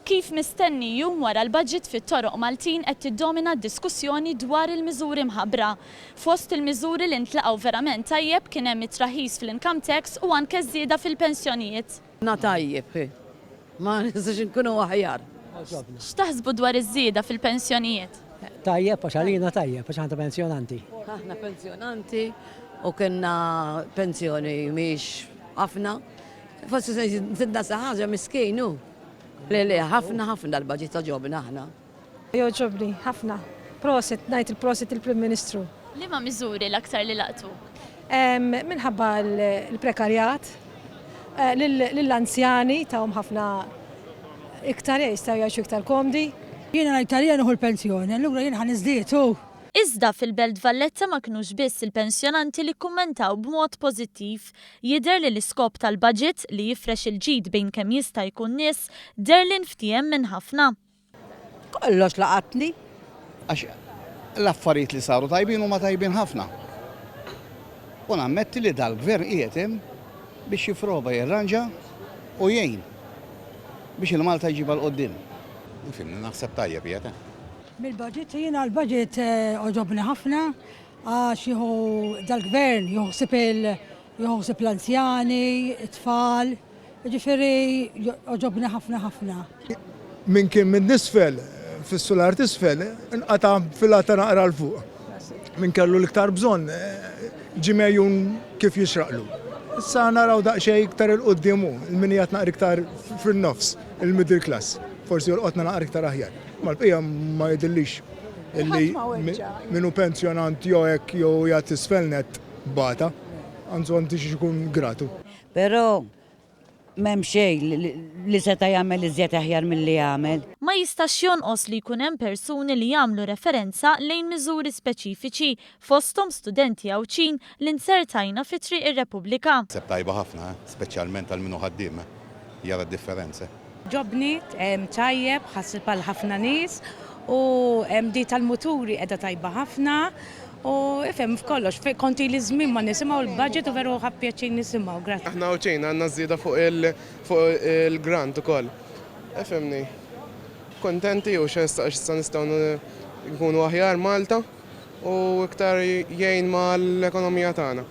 Kif mistenni jum wara l-budget fit-toroq Maltin qed tiddomina d-diskussjoni dwar il-miżuri mħabbra. Fost il-miżuri li ntlaqgħu verament tajjeb kien hemm it-traħis fl-income tax u anke żieda fil-pensjonijiet. Na tajjeb, ma nistax inkunu aħjar. X'taħsbu dwar iż-żieda fil-pensjonijiet? Tajjeb, għax għalina tajjeb, għax għanta pensjonanti. Aħna pensjonanti u kienna pensjoni miex ħafna. Forsi zidna saħħaġa miskinu. Le, ħafna l-budget ta' ġobna aħna. Joġobni, ħafna. Proset, najt il-proset il-Prim Ministru. Liema miżuri l-aktar li laqtu? Minħabba l-prekarjat, l-anzjani tawhom ħafna iktar jistaw jgħixu iktar komdi. Jiena l-Italjan uħu l-pensjoni, allura jiena ħan iżdietu. Iżda fil-Belt Valletta ma kinux biss il-pensjonanti li kummentaw b'mod pożittiv. Jidher li l-iskop tal-budget li jifrex il-ġid bejn kemm jista' jkun nies der li nftiem minn ħafna. Kollox laqatni. Għax l-affarijiet li saru tajbin huma tajbin ħafna. U nammetti li dal-gvern qiegħed hemm biex jifroba jirranġa u jgħin biex il-Malta jġibha l-qoddim. Infim, naħseb tajjeb qiegħed. Mill-budget, jiena l-budget oġobni ħafna għax jieħu dal-gvern joħsib l-anzjani, it-tfal, ġifieri oġobni ħafna. Min kien minn nisfel, fis-solar tisfel, inqata' fil-għata naqra l-fuq. Min kellu l-iktar bżonn ġimejjun kif jixraqlu. Issa naraw daqsxejn iktar il-qoddimu, il-minijat naqra iktar fil-nofs, il-middle class. Forsi jolqotna naqra iktar aħjar. Mal-bqija ma jidillix illi minu pensjonant jew hekk jew jagħti isfelnet bata, għandu għandi xikun gratu. Però m'hemm xejn li seta' jagħmel iżjed aħjar milli jagħmel. Ma jistax jonqos li jkun hemm persuni li jagħmlu referenza lejn miżuri speċifiċi fosthom studenti Awċin li nsertajna fi triq ir-Repubblika. Naħseb tajba ħafna, speċjalment għal minnu ħaddiem, jara d-differenza. Ġobni tajjeb ħassib għal ħafna nies u di tal-muturi qiegħda tajba ħafna u ifhem f'kollox konti li żmien ma nisimgħu l-budget u veru ħappjaċin nisimgħu. Grazzi. Aħna Awċin għandna żieda fuq il-grant ukoll. Ifhemni. Kontenti u x'issa nistgħu nkunu aħjar Malta u iktar jgħin mal-ekonomija tagħna.